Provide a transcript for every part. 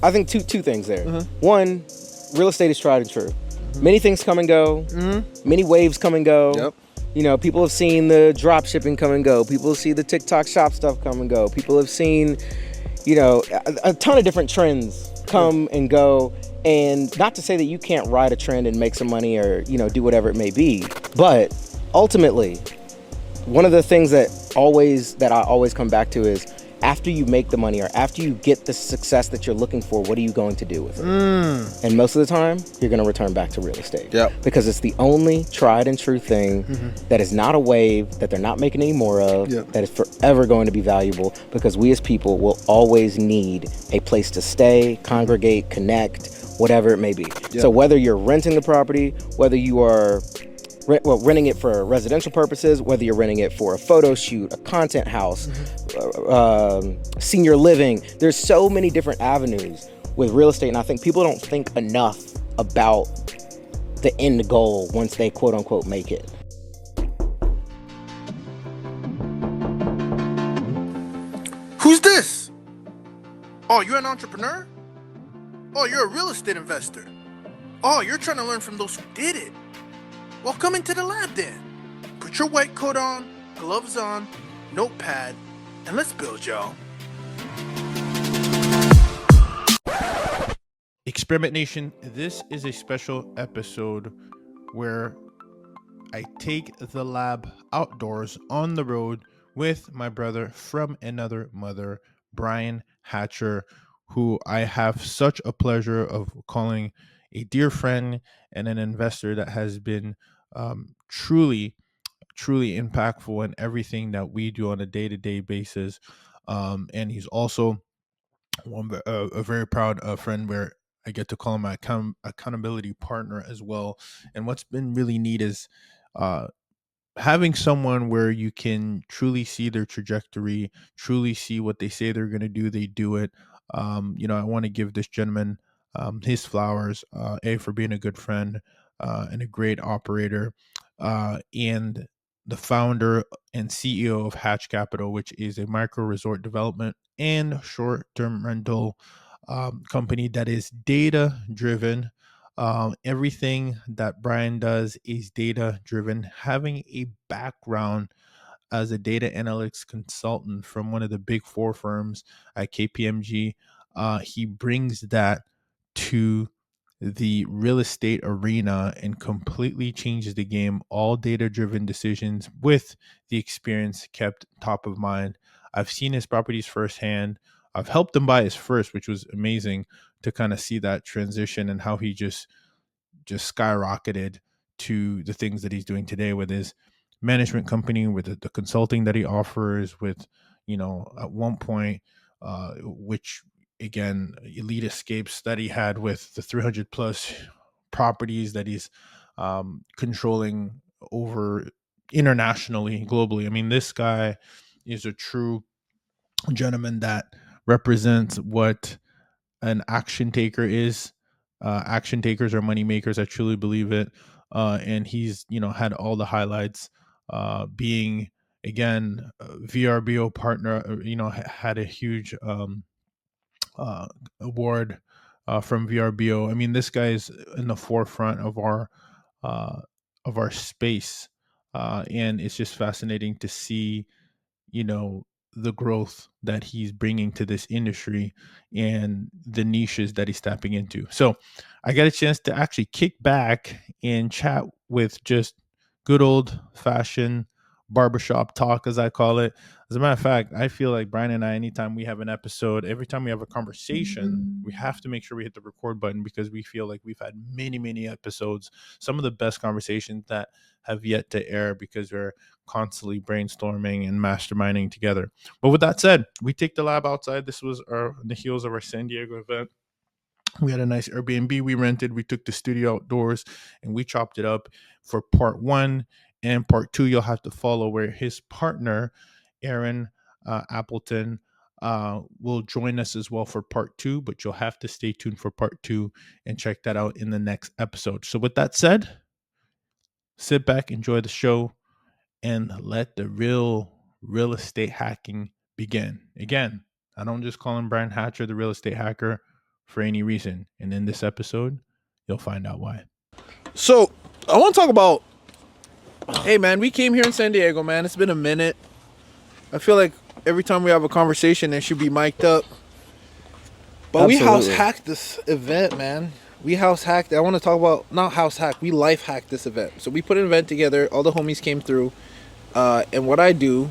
I think two things there. One, real estate is tried and true. Many things come and go. Many waves come and go. Yep. You know, people have seen the drop shipping come and go. People see the TikTok shop stuff come and go. People have seen, you know, a ton of different trends come and go. And not to say that you can't ride a trend and make some money or, you know, do whatever it may be. But ultimately, one of the things that I always come back to is, after you make the money or after you get the success that you're looking for, what are you going to do with it? And most of the time, you're going to return back to real estate. Yep. Because it's the only tried and true thing that is not a wave, that they're not making any more of, that is forever going to be valuable, because we as people will always need a place to stay, congregate, connect, whatever it may be. So whether you're renting the property, whether you are renting it for residential purposes, whether you're renting it for a photo shoot, a content house, senior living, there's so many different avenues with real estate. And I think people don't think enough about the end goal once they quote unquote make it. Who's this? Oh, you're an entrepreneur? Oh, you're a real estate investor. Oh, you're trying to learn from those who did it. Well, come into the lab then. Put your white coat on, gloves on, notepad, and let's build, y'all. Experiment Nation, this is a special episode where I take the lab outdoors on the road with my brother from another mother, Brian Hatcher, who I have such a pleasure of calling a dear friend and an investor that has been truly impactful in everything that we do on a day-to-day basis. And he's also a very proud friend where I get to call him my accountability partner as well. And what's been really neat is having someone where you can truly see their trajectory, truly see what they say they're going to do, they do it. You know, I want to give this gentleman his flowers, for being a good friend and a great operator, and the founder and CEO of Hatch Capital, which is a micro resort development and short-term rental company that is data-driven. Everything that Brian does is data-driven. Having a background as a data analytics consultant from one of the big four firms at KPMG, he brings that to the real estate arena and completely changes the game. All data-driven decisions with the experience kept top of mind. I've seen his properties firsthand. I've helped him buy his first, which was amazing to kind of see that transition and how he just skyrocketed to the things that he's doing today with his management company, with the consulting that he offers, with, you know, at one point, which again, Elite Escapes that he had with the 300 plus properties that he's controlling over internationally, globally. I mean, this guy is a true gentleman that represents what an action taker is. Action takers are money makers. I truly believe it. And he's, you know, had all the highlights, being again VRBO partner. You know, had a huge award from VRBO. I mean, this guy is in the forefront of our space, and it's just fascinating to see, you know, the growth that he's bringing to this industry and the niches that he's tapping into. So I got a chance to actually kick back and chat with just good old fashioned barbershop talk, as I call it. As a matter of fact, I feel like Brian and I, anytime we have an episode, every time we have a conversation, we have to make sure we hit the record button, because we feel like we've had many episodes, some of the best conversations that have yet to air, because we're constantly brainstorming and masterminding together. But with that said, we take the lab outside. This was the heels of our San Diego event. We had a nice Airbnb we rented. We took the studio outdoors and we chopped it up for part one. And part two, you'll have to follow, where his partner, Aaron Appleton, will join us as well for part two. But you'll have to stay tuned for part two and check that out in the next episode. So with that said, sit back, enjoy the show, and let the real estate hacking begin. Again, I don't just call him Brian Hatcher, the real estate hacker. for any reason. And in this episode, you'll find out why. So, I want to talk about, hey, man, we came here in San Diego, man. It's been a minute. I feel like every time we have a conversation, it should be mic'd up. But we house hacked this event, man. We house hacked. I want to talk about, not house hacked, we life hacked this event. So we put an event together. All the homies came through. And what I do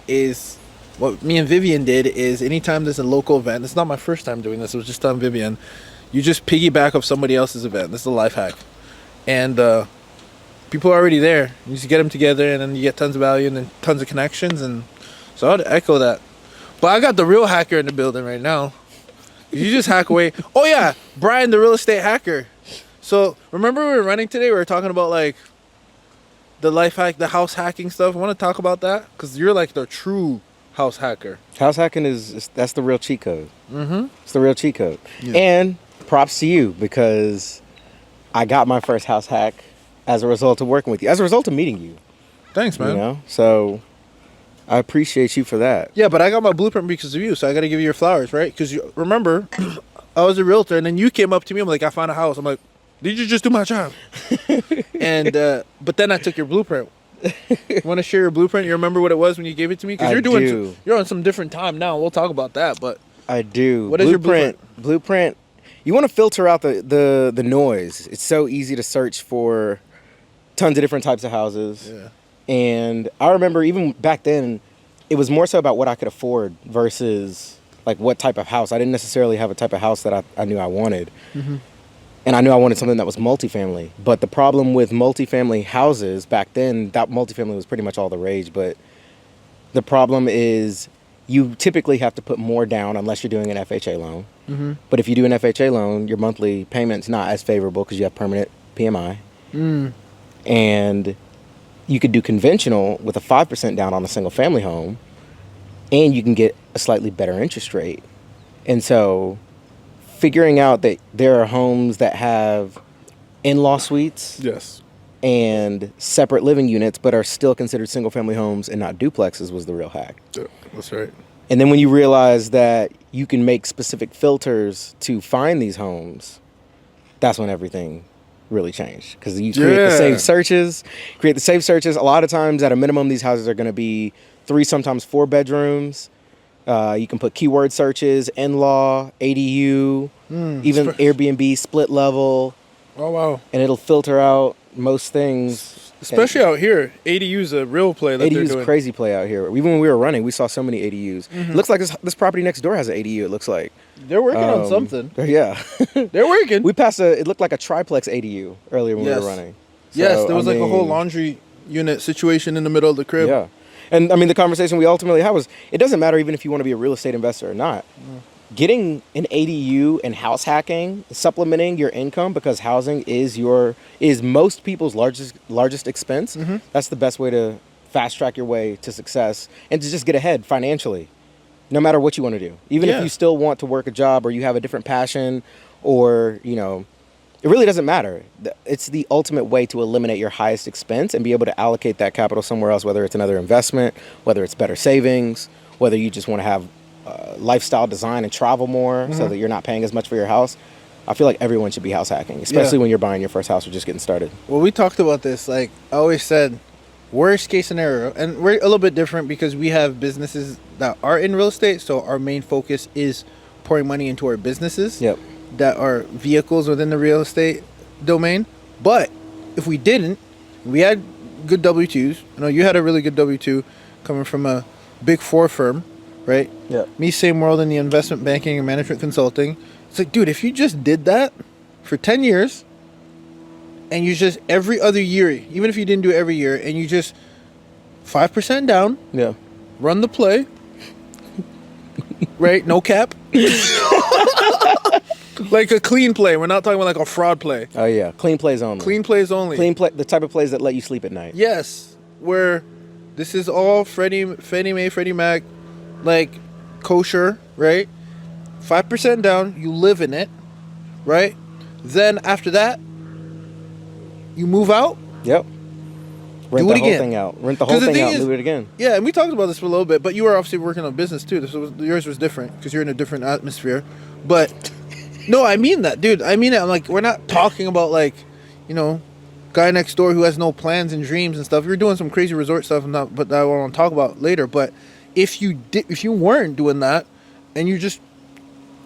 is, what me and Vivian did is, anytime there's a local event, it's not my first time doing this, it was just on Vivian, you just piggyback off somebody else's event. This is a life hack. And people are already there. You just get them together, and then you get tons of value and then tons of connections. And so I would echo that. But I got the real hacker in the building right now. You just hack away. Oh yeah, Brian, the real estate hacker. So remember we were running today? We were talking about like the life hack, the house hacking stuff. I want to talk about that because you're like the true house hacker. House hacking that's the real cheat code. Mm-hmm. It's the real cheat code. Yeah. And props to you, because I got my first house hack as a result of working with you, as a result of meeting you. Thanks, man. You know, so I appreciate you for that. Yeah, but I got my blueprint because of you, so I got to give you your flowers, right? Because you remember, I was a realtor, and then you came up to me. I'm like, I found a house. I'm like, did you just do my job? And but then I took your blueprint. Want to share your blueprint? You remember what it was when you gave it to me? Because you're on some different time now. We'll talk about that. But I do. What is your blueprint? Blueprint. You want to filter out the noise. It's so easy to search for tons of different types of houses. Yeah. And I remember even back then, it was more so about what I could afford versus like what type of house. I didn't necessarily have a type of house that I knew I wanted. Mm-hmm. And I knew I wanted something that was multifamily. But the problem with multifamily houses back then, that multifamily was pretty much all the rage. But the problem is you typically have to put more down unless you're doing an FHA loan. Mm-hmm. But if you do an FHA loan, your monthly payment's not as favorable because you have permanent PMI. Mm. And you could do conventional with a 5% down on a single family home, and you can get a slightly better interest rate. And so figuring out that there are homes that have in-law suites, yes, and separate living units, but are still considered single family homes and not duplexes was the real hack. Yeah, that's right. And then when you realize that you can make specific filters to find these homes, that's when everything really changed, because you create the same searches. A lot of times, at a minimum, these houses are going to be 3, sometimes 4 bedrooms. You can put keyword searches, in-law, ADU, even Airbnb, split level. Oh wow! And it'll filter out most things. Especially out here, ADU is a real play. That ADU is a crazy play out here. Even when we were running, we saw so many ADUs. Mm-hmm. It looks like this property next door has an ADU. It looks like they're working on something. Yeah, they're working. We passed it looked like a triplex ADU earlier when we were running. So, yes, there was a whole laundry unit situation in the middle of the crib. Yeah, and I mean the conversation we ultimately had was, it doesn't matter even if you want to be a real estate investor or not. Getting an ADU and house hacking, supplementing your income, because housing is most people's largest expense. Mm-hmm. That's the best way to fast track your way to success and to just get ahead financially, no matter what you want to do. Even if you still want to work a job, or you have a different passion, or it really doesn't matter. It's the ultimate way to eliminate your highest expense and be able to allocate that capital somewhere else, whether it's another investment, whether it's better savings, whether you just want to have lifestyle design and travel more, so that you're not paying as much for your house. I feel like everyone should be house hacking, especially when you're buying your first house or just getting started. Well, we talked about this. Like I always said, worst case scenario, and we're a little bit different because we have businesses that are in real estate, so our main focus is pouring money into our businesses that are vehicles within the real estate domain. But if we didn't, we had good W-2s. I know you had a really good W-2 coming from a big 4 firm, right? Yeah. Me, same world in the investment banking and management consulting. It's like, dude, if you just did that for 10 years and you just every other year, even if you didn't do it every year, and you just 5% down, run the play, right? No cap. Like a clean play. We're not talking about like a fraud play. Oh, yeah. Clean plays only. Clean plays only. The type of plays that let you sleep at night. Yes. Where this is all Fannie Mae, Freddie Mac, like kosher, right? 5% down, you live in it, right? Then after that, you move out. Yep. Rent the whole thing out. Rent the whole thing out and do it again. Yeah, and we talked about this for a little bit, but you were obviously working on business too. Yours was different because you're in a different atmosphere. But No, I mean that, dude. I mean it. I'm like, we're not talking about like, you know, guy next door who has no plans and dreams and stuff. You're doing some crazy resort stuff, and not, but that I want to talk about later. But if you weren't doing that, and you just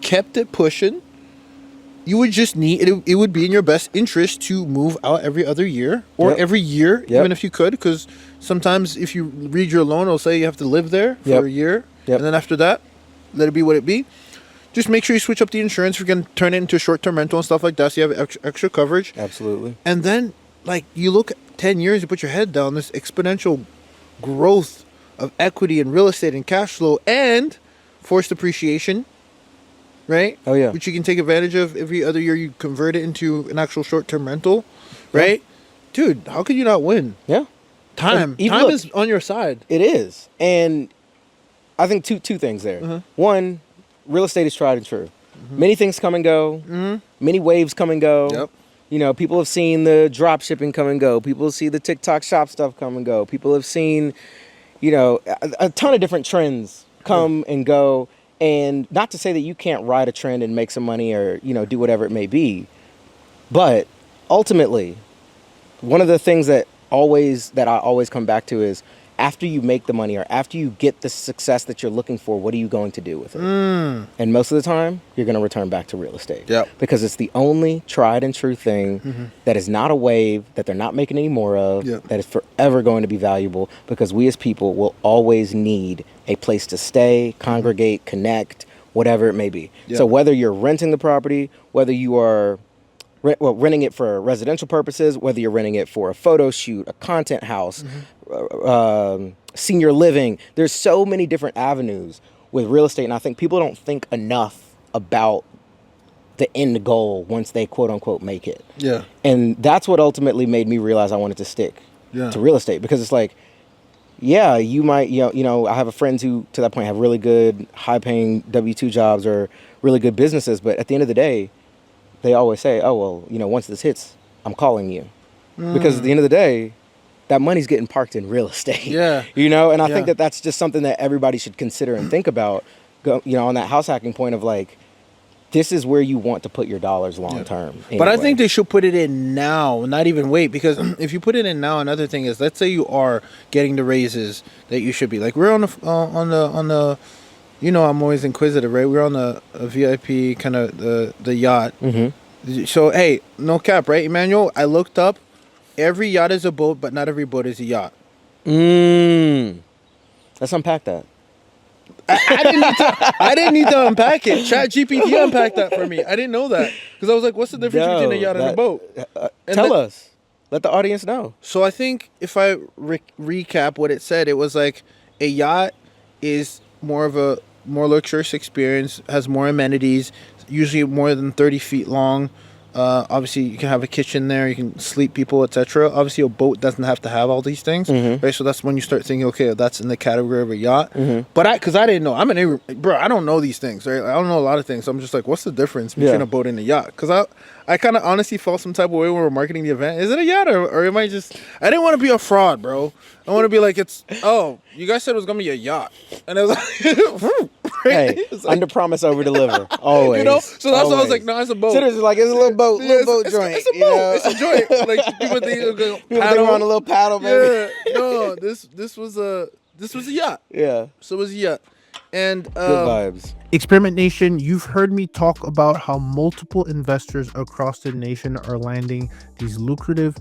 kept it pushing, you would just need it. It would be in your best interest to move out every other year or Yep. every year, Yep. even if you could, because sometimes if you read your loan, it'll say you have to live there for Yep. a year, Yep. and then after that, let it be what it be. Just make sure you switch up the insurance. If you're gonna turn it into a short-term rental and stuff like that, so you have extra coverage. Absolutely. And then, like, you look at 10 years, you put your head down, this exponential growth of equity and real estate and cash flow and forced appreciation, right? Oh, yeah. Which you can take advantage of every other year. You convert it into an actual short-term rental, right? Dude, how could you not win? Yeah. Time And even is on your side. It is. And I think two things there. Mm-hmm. One, real estate is tried and true. Many things come and go. Many waves come and go. Yep. You know, people have seen the drop shipping come and go. People see the TikTok shop stuff come and go. People have seen, you know, a ton of different trends come and go. And not to say that you can't ride a trend and make some money or, you know, do whatever it may be. But ultimately, one of the things that I always come back to is after you make the money or after you get the success that you're looking for, what are you going to do with it? And most of the time, you're going to return back to real estate. Yep. Because it's the only tried and true thing that is not a wave, that they're not making any more of, Yep. that is forever going to be valuable because we as people will always need a place to stay, congregate, connect, whatever it may be. Yep. So whether you're renting the property, whether you are renting it for residential purposes, whether you're renting it for a photo shoot, a content house, senior living. There's so many different avenues with real estate, and I think people don't think enough about the end goal once they quote unquote make it. Yeah. And that's what ultimately made me realize I wanted to stick Yeah. to real estate because it's like, yeah, you might, you know, I have friends who to that point have really good high-paying W-2 jobs or really good businesses, but at the end of the day, they always say, oh, well, you know, once this hits, I'm calling you. Because at the end of the day, that money's getting parked in real estate. Yeah. You know, and I Yeah. think that that's just something that everybody should consider and think about, you know, on that house hacking point of like, this is where you want to put your dollars long term. But I anyway. think they should put it in now, not even wait. Because if you put it in now, another thing is, let's say you are getting the raises that you should be. Like we're on the, you know, I'm always inquisitive, right? We're on a VIP kind of the yacht. Mm-hmm. So hey, no cap, right, Emmanuel? I looked up. Every yacht is a boat, but not every boat is a yacht. Let's unpack that. I didn't need to unpack it. ChatGPT unpacked that for me. I didn't know that because I was like, "What's the difference between a yacht and a boat?" And Tell then- us. Let the audience know. So I think if I recap what it said, it was like a yacht is more luxurious experience, has more amenities, usually more than 30 feet long. Obviously, you can have a kitchen there, you can sleep people, etc. Obviously, a boat doesn't have to have all these things, right? So that's when you start thinking, okay, that's in the category of a yacht. But because I didn't know, I don't know these things, right? I don't know a lot of things. So I'm just like, what's the difference between a boat and a yacht? Because I kind of honestly felt some type of way when we were marketing the event. Is it a yacht or am I just? I didn't want to be a fraud, bro. I want to be like, you guys said it was gonna be a yacht, and I was like, Hey, It's like- under promise, over deliver. Always. You know, so that's why I was like, Always. no, it's a boat. So there's like, it's a little boat, joint. It's a boat. you know? It's a joint. Like people think People think paddle. we're on a little paddle, baby. Yeah, no, this was a yacht. Yeah. So it was a yacht, and Good vibes. Experiment Nation, you've heard me talk about how multiple investors across the nation are landing these lucrative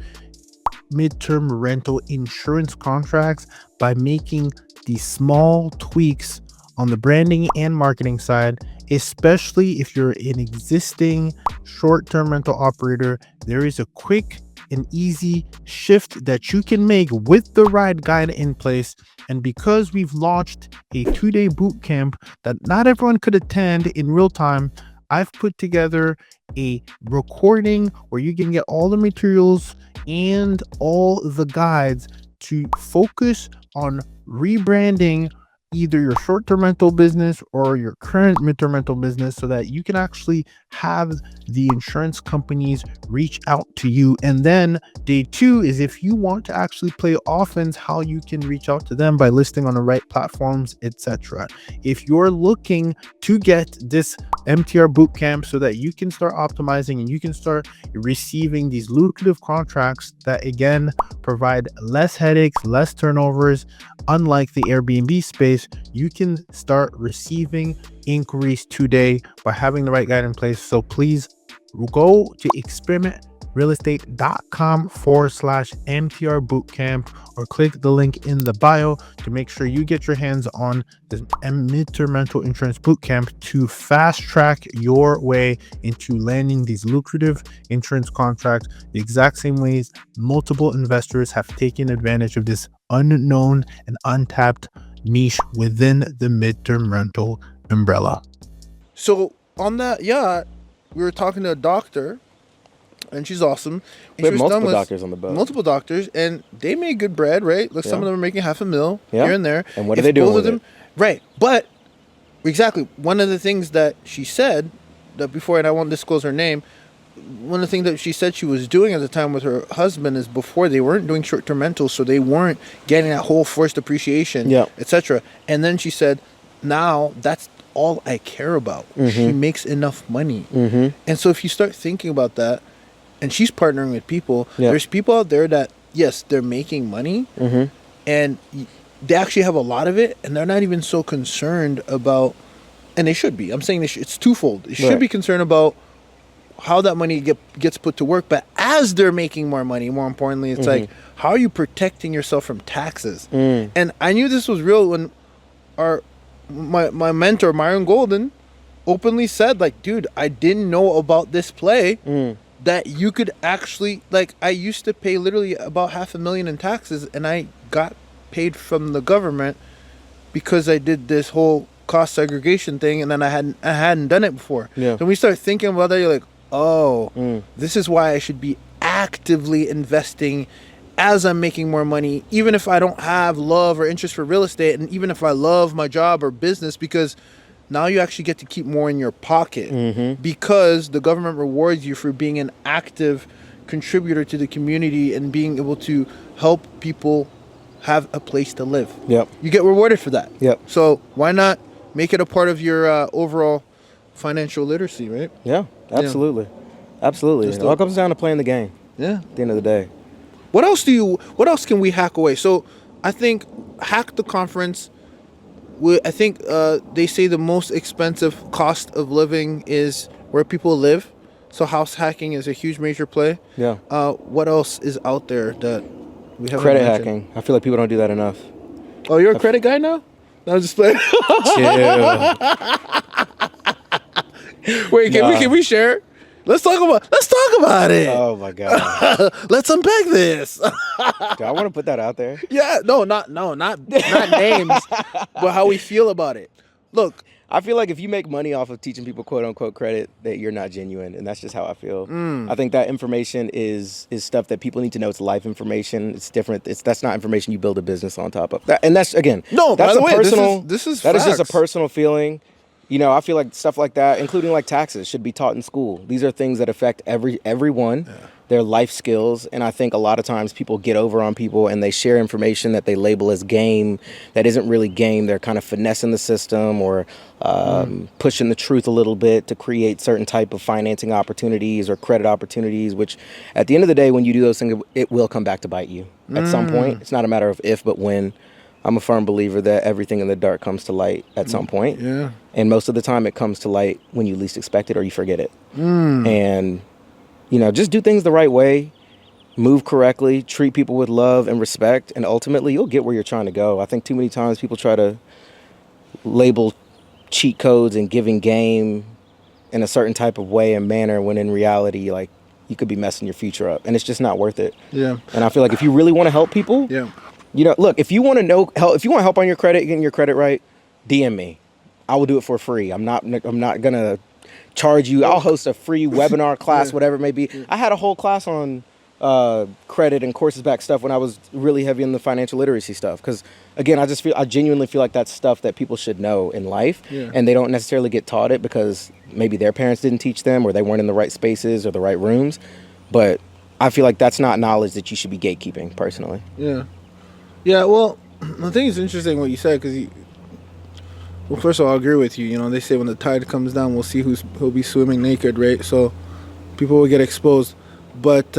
midterm rental insurance contracts by making these small tweaks on the branding and marketing side, especially if you're an existing short-term rental operator. There is a quick and easy shift that you can make with the ride guide in place. And because we've launched a 2-day boot camp that not everyone could attend in real time, I've put together a recording where you can get all the materials and all the guides to focus on rebranding either your short-term rental business or your current midterm rental business, so that you can actually have the insurance companies reach out to you. And then day two is if you want to actually play offense, how you can reach out to them by listing on the right platforms, etc. If you're looking to get this MTR bootcamp so that you can start optimizing and you can start receiving these lucrative contracts that again provide less headaches, less turnovers, unlike the Airbnb space, you can start receiving inquiries today by having the right guide in place. So please go to experimentrealestate.com/MTR bootcamp or click the link in the bio to make sure you get your hands on this midterm rental insurance bootcamp to fast track your way into landing these lucrative insurance contracts the exact same ways multiple investors have taken advantage of this unknown and untapped niche within the midterm rental umbrella. So on that yacht, we were talking to a doctor, and she's awesome. And We have she was done multiple with doctors on the boat. multiple doctors, and they made good bread, right? Like some Yeah. of them are making $500,000 Yeah. here and there. And what are If they doing both with of them, right? But exactly, one of the things that she said that before, and I won't disclose her name. One of the things that she said she was doing at the time with her husband is before they weren't doing short-term rentals, so they weren't getting that whole forced appreciation, Yeah. etc. And then she said, now that's all I care about. She makes enough money. And so if you start thinking about that, and she's partnering with people, Yeah. there's people out there that, yes, they're making money, and they actually have a lot of it, and they're not even so concerned about, and they should be. I'm saying it's twofold. They should Right. be concerned about how that money gets put to work, but as they're making more money, more importantly, it's like, how are you protecting yourself from taxes? And I knew this was real when my mentor, Myron Golden, openly said, like, dude, I didn't know about this play that you could actually, like, I used to pay literally about $500,000 in taxes, and I got paid from the government because I did this whole cost segregation thing, and then I hadn't done it before. Yeah. So when we start thinking about that, you're like, oh, this is why I should be actively investing as I'm making more money, even if I don't have love or interest for real estate, and even if I love my job or business, because now you actually get to keep more in your pocket because the government rewards you for being an active contributor to the community and being able to help people have a place to live. Yep. You get rewarded for that. Yep. So why not make it a part of your overall financial literacy, right? Yeah, absolutely. Absolutely. Just It all comes down to playing the game Yeah. at the end of the day. What else can we hack away? So I think hack the conference. I think they say the most expensive cost of living is where people live. So house hacking is a huge major play. Yeah. What else is out there that we haven't Credit mentioned? hacking. I feel like people don't do that enough. Oh, you're a credit guy now? No, I'm just playing. Chill. Wait, can we share? Let's talk about it. Oh my god. Let's unpack this. Do I want to put that out there? Yeah, not names, but how we feel about it. Look, I feel like if you make money off of teaching people quote unquote credit, that you're not genuine, and that's just how I feel. I think that information is stuff that people need to know. It's life information. It's different. That's not information you build a business on top of. And that's again, No, that's by the a way, personal. this is that is just a facts. personal feeling. You know, I feel like stuff like that, including like taxes, should be taught in school. These are things that affect everyone, their life skills, and I think a lot of times people get over on people and they share information that they label as game that isn't really game. They're kind of finessing the system or pushing the truth a little bit to create certain type of financing opportunities or credit opportunities, which at the end of the day, when you do those things, it will come back to bite you at some point. It's not a matter of if, but when. I'm a firm believer that everything in the dark comes to light at some point. Yeah. And most of the time it comes to light when you least expect it or you forget it. And, you know, just do things the right way, move correctly, treat people with love and respect, and ultimately you'll get where you're trying to go. I think too many times people try to label cheat codes and giving game in a certain type of way and manner when in reality, like, you could be messing your future up. And it's just not worth it. Yeah. And I feel like if you really want to help people, Yeah. you know, look, if you want to help on your credit, getting your credit right, DM me. I will do it for free. I'm not gonna charge you. I'll host a free webinar class, whatever it may be. I had a whole class on credit and courses back stuff when I was really heavy in the financial literacy stuff. Because again, I genuinely feel like that's stuff that people should know in life, and they don't necessarily get taught it because maybe their parents didn't teach them or they weren't in the right spaces or the right rooms. But I feel like that's not knowledge that you should be gatekeeping personally. Yeah. Yeah, well, I think it's interesting what you said because, well, first of all, I agree with you. You know, they say when the tide comes down, we'll see who'll be swimming naked, right? So people will get exposed. But,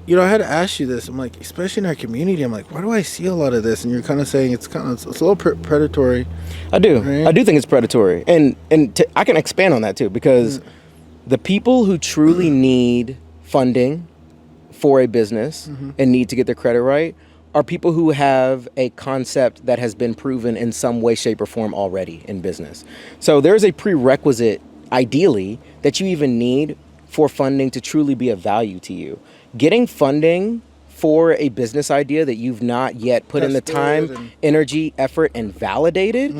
you know, I had to ask you this. I'm like, especially in our community, I'm like, why do I see a lot of this? And you're kind of saying it's a little predatory. I do. Right? I do think it's predatory. And I can expand on that too, because the people who truly need funding for a business and need to get their credit right are people who have a concept that has been proven in some way, shape, or form already in business. So there's a prerequisite, ideally, that you even need for funding to truly be of value to you. Getting funding for a business idea that you've not yet put in the time, energy, effort, and validated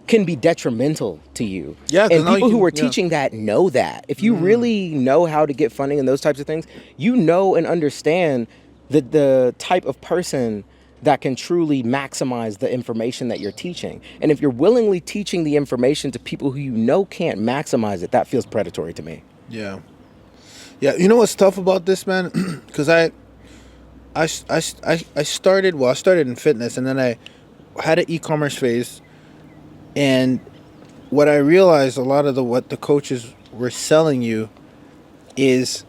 can be detrimental to you. Yeah, and people who are teaching that know that. If you really know how to get funding and those types of things, you know and understand the type of person that can truly maximize the information that you're teaching. And if you're willingly teaching the information to people who you know can't maximize it, that feels predatory to me. Yeah. Yeah, you know what's tough about this, man? Because I started in fitness, and then I had an e-commerce phase, and what I realized a lot of what the coaches were selling you is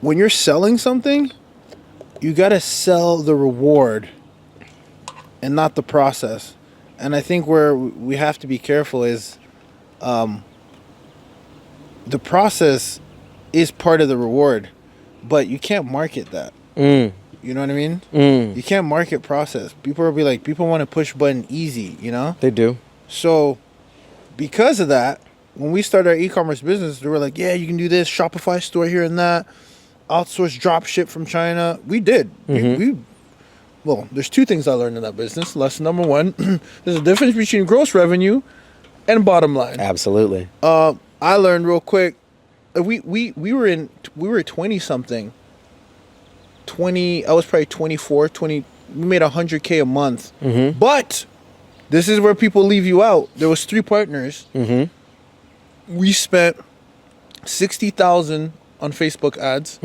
when you're selling something, you got to sell the reward and not the process. And I think where we have to be careful is the process is part of the reward, but you can't market that. You know what I mean? You can't market process. People want to push button easy, you know? They do. So because of that, when we started our e-commerce business, they were like, yeah, you can do this, Shopify store here and that, outsource drop ship from China. We did. Well, there's two things I learned in that business. Lesson number one, there's a difference between gross revenue and bottom line. Absolutely. I learned real quick. We were 20 something. I was probably 24, 20. We made $100K a month. But this is where people leave you out. There was 3 partners. We spent $60,000 on Facebook ads.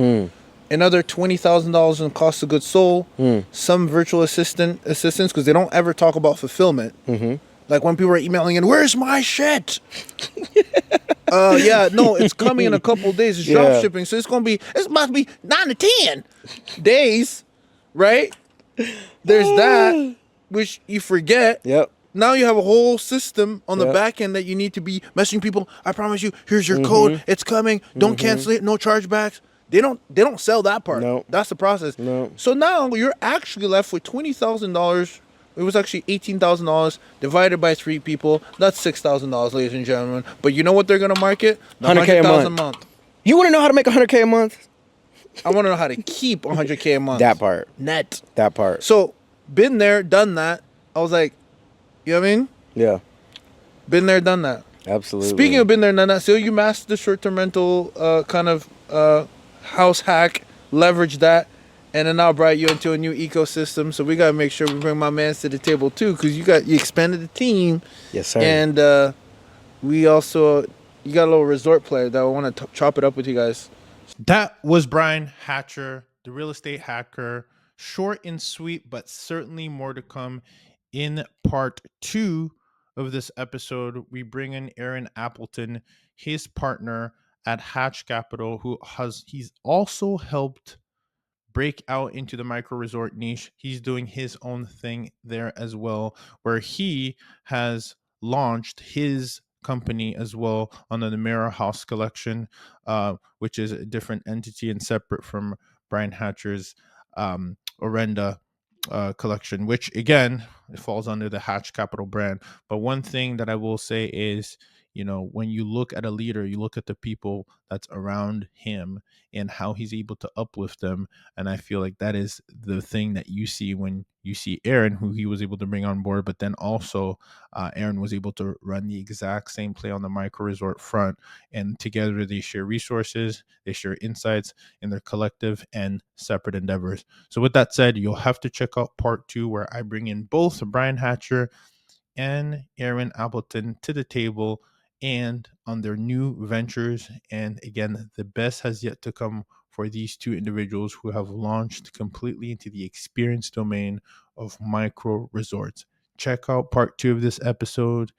Another $20,000 in cost of goods sold. Some virtual assistants because they don't ever talk about fulfillment. Like when people are emailing in, where's my shit? Yeah, no, it's coming in a couple of days. It's drop shipping, so it's must be 9 to 10 days, right? There's that, which you forget. Yep. Now you have a whole system on the back end that you need to be messaging people. I promise you, here's your code. It's coming. Don't cancel it. No chargebacks. They don't sell that part. No. That's the process. No. So now you're actually left with $20,000. It was actually $18,000 divided by 3 people. That's $6,000, ladies and gentlemen. But you know what they're gonna market? $100K a month. You want to know how to make $100K a month? I want to know how to keep $100K a month. That part. Net. That part. So been there, done that. I was like, you know what I mean? Yeah. Been there, done that. Absolutely. Speaking of been there, done that. So you mastered the short-term rental kind of house hack, leverage that, and then now brought you into a new ecosystem. So we gotta make sure we bring my mans to the table too, because you expanded the team. Yes, sir. And we also you got a little resort player that I want to chop it up with you guys. That was Brian Hatcher, the real estate hacker. Short and sweet, but certainly more to come in part 2 of this episode. We bring in Aaron Appleton, his partner at Hatch Capital, he's also helped break out into the micro resort niche. He's doing his own thing there as well, where he has launched his company as well under the Mirror House Collection, which is a different entity and separate from Brian Hatcher's Orenda collection, which again, it falls under the Hatch Capital brand. But one thing that I will say is, when you look at a leader, you look at the people that's around him and how he's able to uplift them. And I feel like that is the thing that you see when you see Aaron, who he was able to bring on board, but then also Aaron was able to run the exact same play on the micro resort front. And together they share resources, they share insights in their collective and separate endeavors. So with that said, you'll have to check out part 2, where I bring in both Brian Hatcher and Aaron Appleton to the table and on their new ventures. And again, the best has yet to come for these two individuals who have launched completely into the experience domain of micro resorts. Check out part 2 of this episode,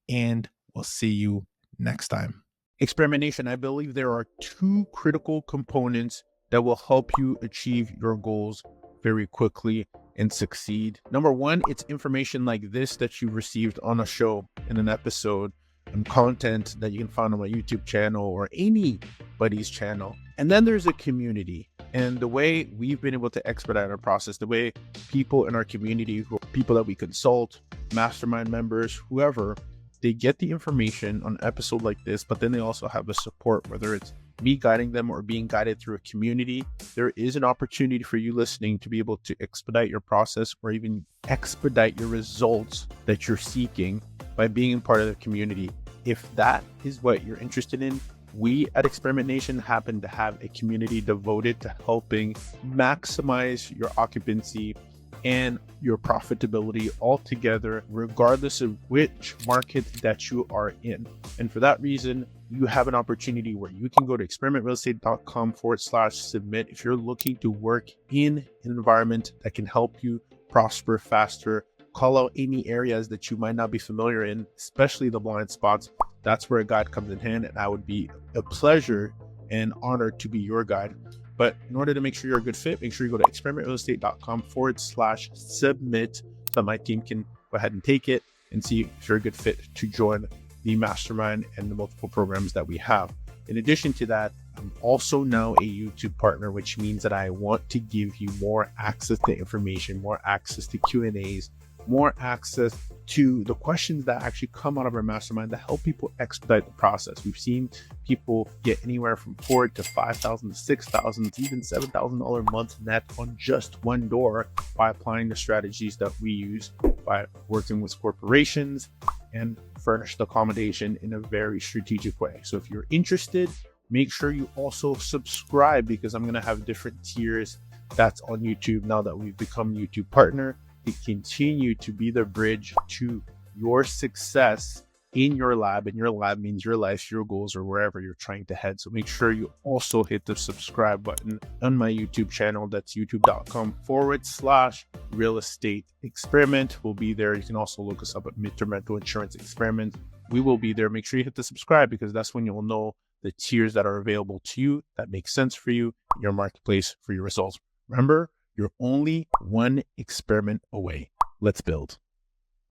and we'll see you next time. Experimentation. I believe there are 2 critical components that will help you achieve your goals very quickly and succeed. Number 1, it's information like this that you received on a show, in an episode, and content that you can find on my YouTube channel or anybody's channel. And then there's a community. And the way we've been able to expedite our process, the way people in our community, people that we consult, mastermind members, whoever, they get the information on an episode like this, but then they also have the support, whether it's me guiding them or being guided through a community. There is an opportunity for you listening to be able to expedite your process or even expedite your results that you're seeking by being part of the community. If that is what you're interested in, we at Experiment Nation happen to have a community devoted to helping maximize your occupancy and your profitability altogether, regardless of which market that you are in. And for that reason, you have an opportunity where you can go to experimentrealestate.com/submit if you're looking to work in an environment that can help you prosper faster. Call out any areas that you might not be familiar in, especially the blind spots. That's where a guide comes in hand, and I would be a pleasure and honored to be your guide. But in order to make sure you're a good fit, make sure you go to experimentrealestate.com/submit so that my team can go ahead and take it and see if you're a good fit to join the mastermind and the multiple programs that we have. In addition to that, I'm also now a YouTube partner, which means that I want to give you more access to information, more access to Q&As, more access to the questions that actually come out of our mastermind to help people expedite the process. We've seen people get anywhere from $4,000 to $5,000 to $6,000 to even $7,000 a month net on just one door by applying the strategies that we use by working with corporations and furnished accommodation in a very strategic way. So if you're interested, make sure you also subscribe, because I'm going to have different tiers that's on YouTube now that we've become YouTube partner, to continue to be the bridge to your success in your lab. And your lab means your life, your goals, or wherever you're trying to head. So make sure you also hit the subscribe button on my YouTube channel. That's youtube.com/real estate experiment. We'll be there. You can also look us up at midterm rental insurance experiment. We will be there. Make sure you hit the subscribe, because that's when you'll know the tiers that are available to you that make sense for you, your marketplace, for your results. Remember, you're only one experiment away. Let's build.